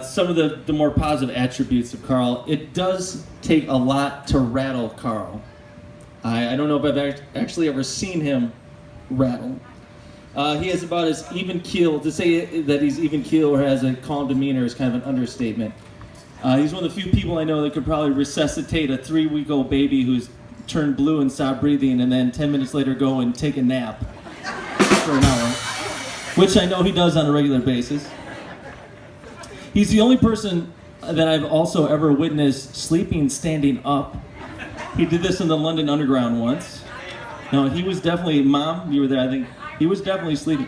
Some of the more positive attributes of Carl. It does take a lot to rattle Carl. I don't know if I've actually ever seen him rattle. He has about as even keel. To say that he's even keel or has a calm demeanor is kind of an understatement. He's one of the few people I know that could probably resuscitate a 3-week-old baby who's turned blue and stopped breathing, and then 10 minutes later go and take a nap for an hour, which I know he does on a regular basis. He's the only person that I've also ever witnessed sleeping standing up. He did this in the London Underground once. No, he was definitely, Mom, you were there, I think. He was definitely sleeping.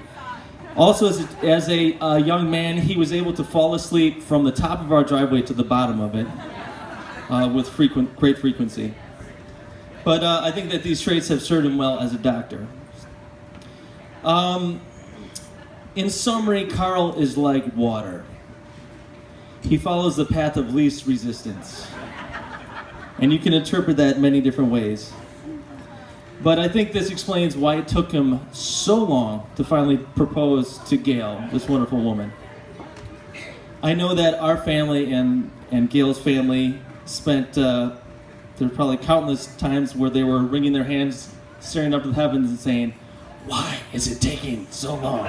Also, as a young man, he was able to fall asleep from the top of our driveway to the bottom of it with great frequency. But I think that these traits have served him well as a doctor. In summary, Carl is like water. He follows the path of least resistance. And you can interpret that many different ways. But I think this explains why it took him so long to finally propose to Gayle, this wonderful woman. I know that our family and Gayle's family spent, there were probably countless times where they were wringing their hands, staring up to the heavens and saying, "Why is it taking so long?"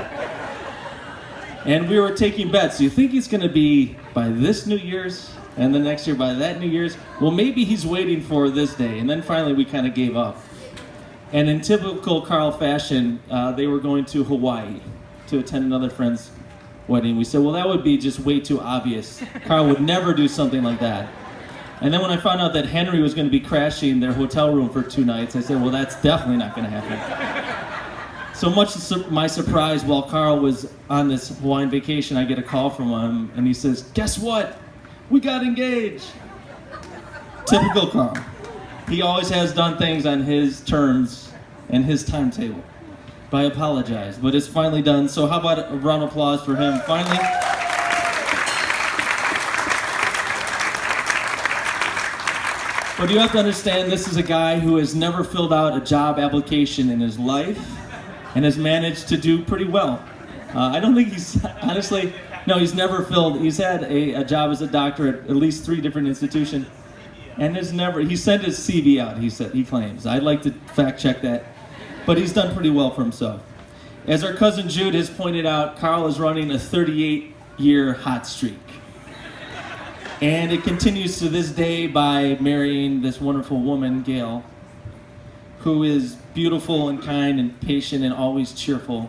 And we were taking bets. You think he's going to be by this New Year's, and the next year by that New Year's? Well, maybe he's waiting for this day. And then finally we kind of gave up. And in typical Carl fashion, they were going to Hawaii to attend another friend's wedding. We said, well, that would be just way too obvious. Carl would never do something like that. And then when I found out that Henry was going to be crashing their hotel room for 2 nights, I said, well, that's definitely not going to happen. So much to my surprise, while Carl was on this Hawaiian vacation, I get a call from him, and he says, guess what? We got engaged. Typical Carl. He always has done things on his terms and his timetable. But I apologize, but it's finally done. So how about a round of applause for him finally? But you have to understand, this is a guy who has never filled out a job application in his life and has managed to do pretty well. I don't think he's, honestly, no, he's never filled, he's had a job as a doctor at least 3 different institutions. And he sent his CV out, he claims. I'd like to fact check that. But he's done pretty well for himself. As our cousin Jude has pointed out, Carl is running a 38-year hot streak. And it continues to this day by marrying this wonderful woman, Gayle, who is beautiful and kind and patient and always cheerful.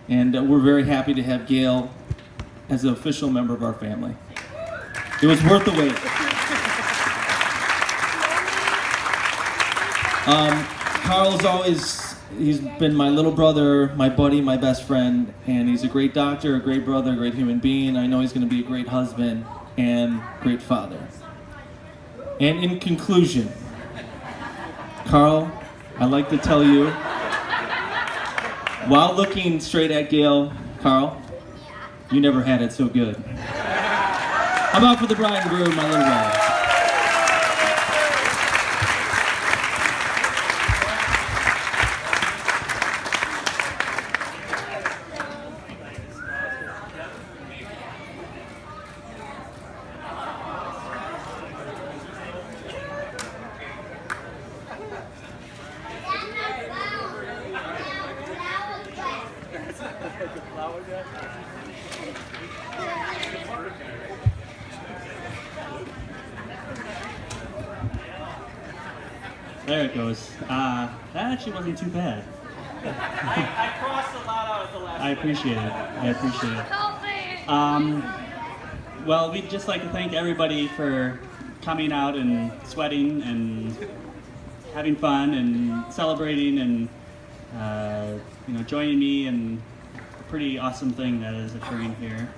And we're very happy to have Gayle as an official member of our family. It was worth the wait. Carl's he's been my little brother, my buddy, my best friend, and he's a great doctor, a great brother, a great human being. I know he's going to be a great husband and great father. And in conclusion, Carl, I'd like to tell you, while looking straight at Gayle, Carl, you never had it so good. How about for the bride and groom, my little brother? There it goes. That actually wasn't too bad. I crossed a lot out at the last I appreciate it. I appreciate it. Well, we'd just like to thank everybody for coming out and sweating and having fun and celebrating and joining me in a pretty awesome thing that is occurring here.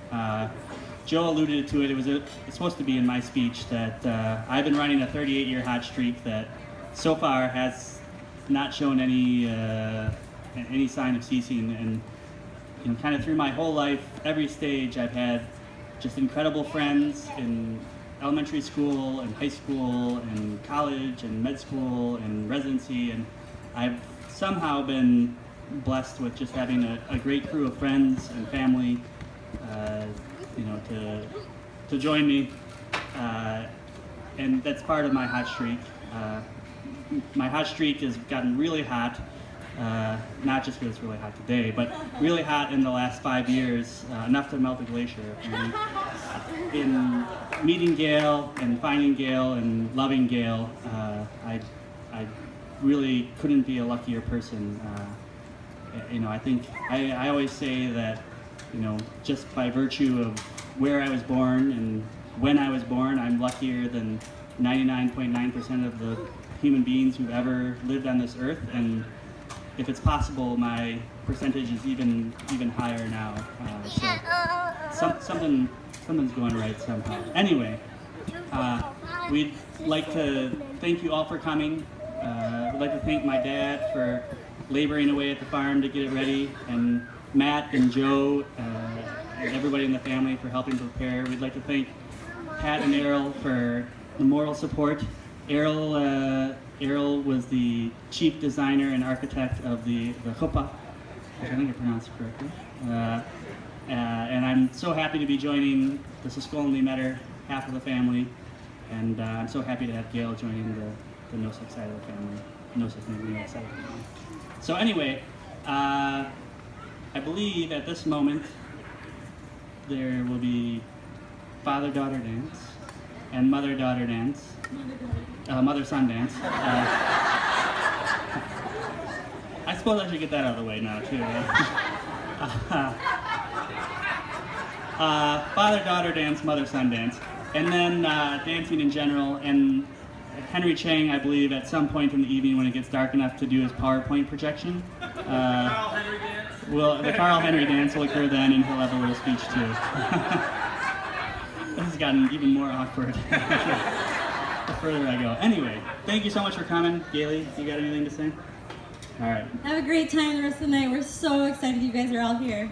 Joe alluded to it. It's supposed to be in my speech that I've been running a 38-year hot streak that so far has not shown any sign of ceasing, and kind of through my whole life, every stage I've had just incredible friends in elementary school and high school and college and med school and residency, and I've somehow been blessed with just having a great crew of friends and family, to to join me, and that's part of my hot streak. My hot streak has gotten really hot, not just because it's really hot today, but really hot in the last 5 years, enough to melt a glacier. And in meeting Gayle and finding Gayle and loving Gayle, I really couldn't be a luckier person. I think I always say that, just by virtue of where I was born and when I was born, I'm luckier than 99.9% of the human beings who've ever lived on this earth. And if it's possible, my percentage is even higher now. Something's going right somehow. Anyway, we'd like to thank you all for coming. We'd like to thank my dad for laboring away at the farm to get it ready, and Matt and Joe and everybody in the family for helping prepare. We'd like to thank Pat and Errol for the moral support. Errol was the chief designer and architect of the chuppah, which I think I pronounced correctly. And I'm so happy to be joining the Sisquolan Metter half of the family, and I'm so happy to have Gayle joining the Nosek side of the family. Nosek and side of the family. So anyway, I believe at this moment there will be father-daughter dance and mother-daughter dance, mother-son dance. I suppose I should get that out of the way now too. Father-daughter dance, mother-son dance, and then dancing in general. And Henry Chang, I believe, at some point in the evening when it gets dark enough to do his PowerPoint projection. Carl Henry dance. Well, the Carl Henry dance will occur then, and he'll have a little speech too. This has gotten even more awkward the further I go. Anyway, thank you so much for coming. Gayle, you got anything to say? All right. Have a great time the rest of the night. We're so excited you guys are all here.